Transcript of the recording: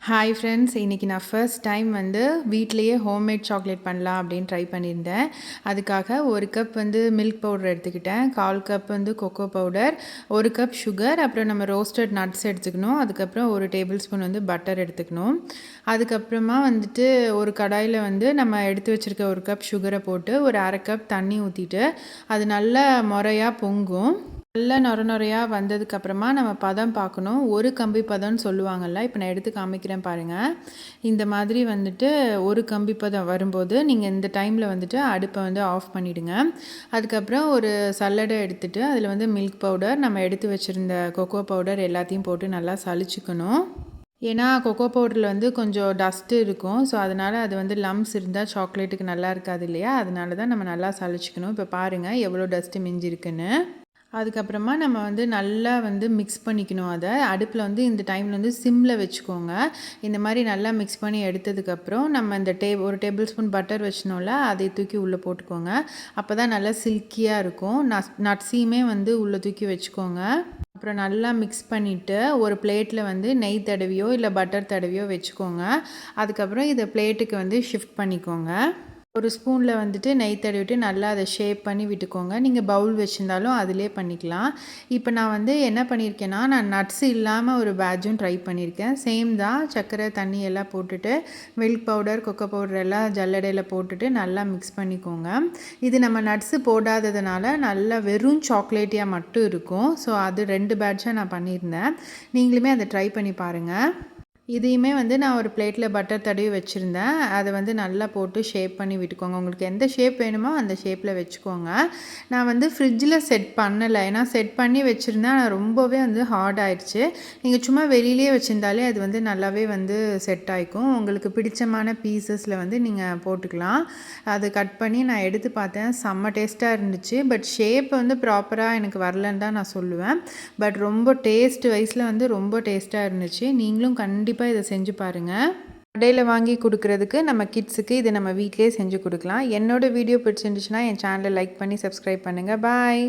Hi friends, இன்றைக்கி நான் first time வீட்டிலையே ஹோம்மேட் சாக்லேட் பண்ணலாம் அப்படின்னு ட்ரை பண்ணியிருந்தேன். அதுக்காக 1 கப் மில்க் பவுடர் எடுத்துக்கிட்டேன், 1/4 cup cocoa powder, 1 cup sugar, அப்புறம் நம்ம ரோஸ்டட் நட்ஸ் எடுத்துக்கணும். அதுக்கப்புறம் 1 டேபிள் ஸ்பூன் பட்டர் எடுத்துக்கணும். அதுக்கப்புறமா ஒரு கடாயில் நம்ம எடுத்து வச்சுருக்க 1 கப் சுகரை போட்டு ஒரு 1/2 கப் தண்ணி ஊற்றிட்டு அது நல்லா முறையாக பொங்கும். நல்லா நொரையா வந்ததுக்கப்புறமா நம்ம பதம் பார்க்கணும். ஒரு கம்பி பதம்னு சொல்லுவாங்கள்ல, இப்போ நான் எடுத்து காமிக்கிறேன் பாருங்கள். இந்த மாதிரி ஒரு கம்பி பதம் வரும்போது நீங்கள் இந்த டைமில் அடுப்பை ஆஃப் பண்ணிவிடுங்க. அதுக்கப்புறம் ஒரு சல்லடை எடுத்துகிட்டு அதில் மில்க் பவுடர், நம்ம எடுத்து வச்சுருந்த கொக்கோ பவுடர் எல்லாத்தையும் போட்டு நல்லா சலிச்சுக்கணும். ஏன்னா கொக்கோ பவுடரில் கொஞ்சம் டஸ்ட்டு இருக்கும். ஸோ அதனால் அது லம்ஸ் இருந்தால் சாக்லேட்டுக்கு நல்லா இருக்காது இல்லையா? அதனால தான் நம்ம நல்லா சலிச்சுக்கணும். இப்போ பாருங்கள் எவ்வளோ டஸ்ட்டு மிஞ்சிருக்குன்னு. அதுக்கப்புறமா நம்ம நல்லா மிக்ஸ் பண்ணிக்கணும். அதை அடுப்பில் இந்த டைமில் சிம்மில் வச்சுக்கோங்க. இந்த மாதிரி நல்லா மிக்ஸ் பண்ணி எடுத்ததுக்கப்புறம் நம்ம இந்த ஒரு டேபிள் ஸ்பூன் பட்டர் வச்சினோம்ல, அதை தூக்கி உள்ளே போட்டுக்கோங்க. அப்போ தான் நல்லா சில்கியாக இருக்கும். நட்ஸையுமே உள்ளே தூக்கி வச்சுக்கோங்க. அப்புறம் நல்லா மிக்ஸ் பண்ணிவிட்டு ஒரு பிளேட்டில் நெய் தடவியோ இல்லை பட்டர் தடவியோ வச்சுக்கோங்க. அதுக்கப்புறம் இதை பிளேட்டுக்கு ஷிஃப்ட் பண்ணிக்கோங்க. ஒரு ஸ்பூனில் நெய் தடவிட்டு நல்லா அதை ஷேப் பண்ணி விட்டுக்கோங்க. நீங்கள் பவுல் வச்சுருந்தாலும் அதிலே பண்ணிக்கலாம். இப்போ நான் என்ன பண்ணியிருக்கேன்னா, நான் நட்ஸ் இல்லாமல் ஒரு பேட்சும் ட்ரை பண்ணியிருக்கேன். சேம் தான், சர்க்கரை தண்ணி எல்லாம் போட்டுட்டு மில்க் பவுடர் கொக்கோ பவுடர் எல்லாம் ஜல்லடையில் போட்டுட்டு நல்லா மிக்ஸ் பண்ணிக்கோங்க. இது நம்ம நட்ஸு போடாததுனால நல்லா வெறும் சாக்லேட்டியாக மட்டும் இருக்கும். ஸோ அது 2 பேட்சாக நான் பண்ணியிருந்தேன். நீங்களுமே அதை ட்ரை பண்ணி பாருங்கள். இதையுமே நான் ஒரு பிளேட்டில் பட்டர் தடவி வச்சுருந்தேன். அதை நல்லா போட்டு ஷேப் பண்ணி விட்டுக்கோங்க. உங்களுக்கு எந்த ஷேப் வேணுமோ அந்த ஷேப்பில் வச்சுக்கோங்க. நான் ஃப்ரிட்ஜில் செட் பண்ணலை, ஏன்னா செட் பண்ணி வச்சுருந்தேன். ரொம்பவே ஹார்ட் ஆயிடுச்சு. நீங்கள் சும்மா வெளியிலே வச்சுருந்தாலே அது நல்லாவே செட் ஆகிக்கும். உங்களுக்கு பிடிச்சமான பீசஸில் நீங்கள் போட்டுக்கலாம். அதை கட் பண்ணி நான் எடுத்து பார்த்தேன், செம்ம டேஸ்ட்டாக இருந்துச்சு. பட் ஷேப் ப்ராப்பராக எனக்கு வரலன்னு தான் நான் சொல்லுவேன். பட் ரொம்ப டேஸ்ட் வைஸில் ரொம்ப டேஸ்ட்டாக இருந்துச்சு. நீங்களும் கண்டிப்பாக இதை செஞ்சு பாருங்கள். கடையில் வாங்கி கொடுக்குறதுக்கு நம்ம கிட்ஸுக்கு இதை நம்ம வீட்டிலே செஞ்சு கொடுக்கலாம். என்னோடய வீடியோ பிடிச்சிருந்துச்சுன்னா என் சேனலை லைக் பண்ணி சப்ஸ்கிரைப் பண்ணுங்கள். பாய்.